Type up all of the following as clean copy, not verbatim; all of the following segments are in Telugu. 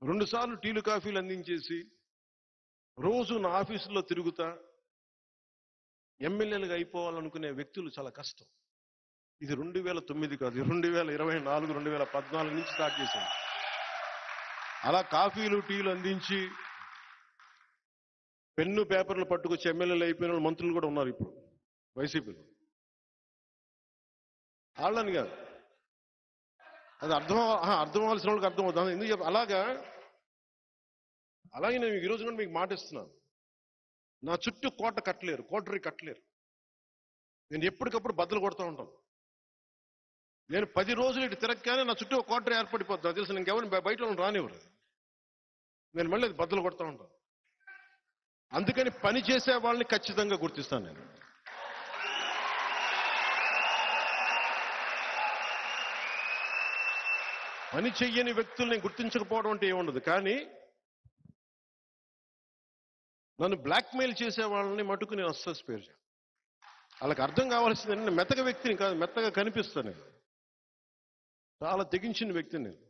2 సార్లు టీలు కాఫీలు అందించేసి రోజు నా ఆఫీసులో తిరుగుతా ఎమ్మెల్యేలుగా అయిపోవాలనుకునే వ్యక్తులు చాలా కష్టం. ఇది 2009 కాదు, 2024 2014 నుంచి స్టార్ట్ చేశాను. అలా కాఫీలు టీలు అందించి పెన్ను పేపర్లు పట్టుకొచ్చి ఎమ్మెల్యేలు అయిపోయిన మంత్రులు కూడా ఉన్నారు ఇప్పుడు వైసీపీలో. వాళ్ళని కాదు, అది అర్థం అవ్వాల్సిన వాళ్ళకి అర్థం అవుతుంది. ఎందుకు అలాగే నేను ఈరోజు కూడా మీకు మాట ఇస్తున్నాను. నా చుట్టూ కోటరీ కట్టలేరు. నేను ఎప్పటికప్పుడు బద్దలు కొడతా ఉంటాను. నేను 10 రోజులు ఇటు తిరగగానే నా చుట్టూ కోటరీ ఏర్పడిపోతున్నా తెలుసు. ఇంకెవరిని బయట వాళ్ళని రానివ్వరు. నేను మళ్ళీ అది బద్దలు కొడతా ఉంటాను. అందుకని పని చేసే వాళ్ళని ఖచ్చితంగా గుర్తిస్తాను నేను. పని చెయ్యని వ్యక్తుల్ని గుర్తించకపోవడం అంటే ఏముండదు. కానీ నన్ను బ్లాక్మెయిల్ చేసే వాళ్ళని మటుకు నేను అస్సలు స్పేర్ చేయను. వాళ్ళకి అర్థం కావాల్సింది నేను మెత్తగా వ్యక్తిని కాదు, మెత్తగా కనిపిస్తాను. నేను చాలా తెగించిన వ్యక్తిని. నేను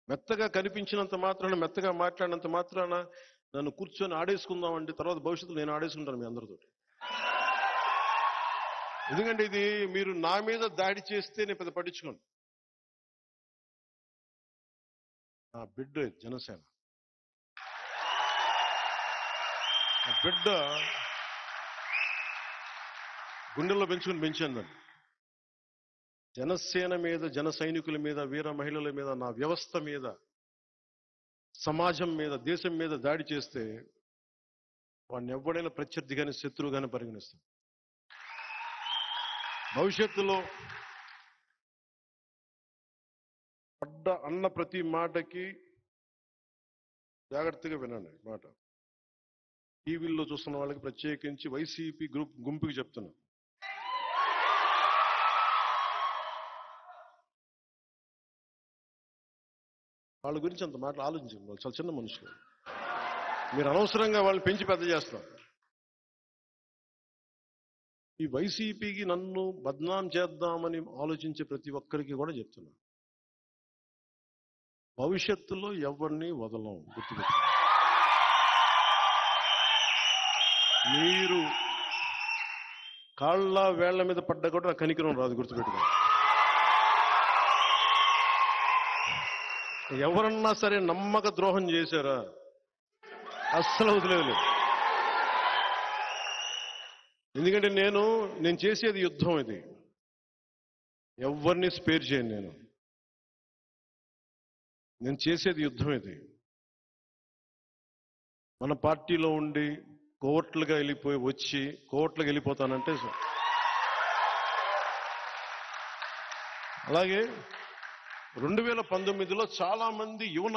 మెత్తగా కనిపించినంత మాత్రాన, మెత్తగా మాట్లాడినంత మాత్రాన నన్ను కూర్చొని ఆడేసుకుందామంటే తర్వాత భవిష్యత్తులో నేను ఆడేసుకుంటాను మీ అందరితో. ఎందుకంటే ఇది మీరు నా మీద దాడి చేస్తే నేను పెద్ద పట్టించుకోండి. నా బిడ్డ జనసేన, నా బిడ్డ గుండెల్లో పెంచాను దాన్ని. జనసేన మీద, జన సైనికుల మీద, వీర మహిళల మీద, నా వ్యవస్థ మీద, సమాజం మీద, దేశం మీద దాడి చేస్తే వాడిని ఎవడైనా ప్రత్యర్థిగానే శత్రువుగానే పరిగణిస్తాం. భవిష్యత్తులో అన్న ప్రతి మాటకి జాగ్రత్తగా వినండి. మాట టీవీల్లో చూస్తున్న వాళ్ళకి, ప్రత్యేకించి వైసీపీ గుంపుకి చెప్తున్నా. వాళ్ళ గురించి అంత మాటలు ఆలోచించండి. వాళ్ళు చాలా చిన్న మనుషులు. మీరు అనవసరంగా వాళ్ళని పెంచి పెద్ద చేస్తున్నారు. ఈ వైసీపీకి నన్ను బద్నాం చేద్దామని ఆలోచించే ప్రతి ఒక్కరికి కూడా చెప్తున్నా, భవిష్యత్తులో ఎవరిని వదలం. గుర్తుపెట్టుకోండి. మీరు కాళ్ళ వేళ్ల మీద పడ్డా కూడా నాకు కనికరం రాదు. గుర్తుపెట్టుకోండి. ఎవరన్నా సరే నమ్మక ద్రోహం చేశారా అస్సలు వదిలేదు. ఎందుకంటే నేను చేసేది యుద్ధం. ఇది ఎవరిని స్పేర్ చేయను. నేను చేసేది యుద్ధం. ఇది మన పార్టీలో ఉండి కోర్టులుగా వచ్చి కోర్టులకు వెళ్ళిపోతానంటే, అలాగే 2019లో చాలా మంది యువ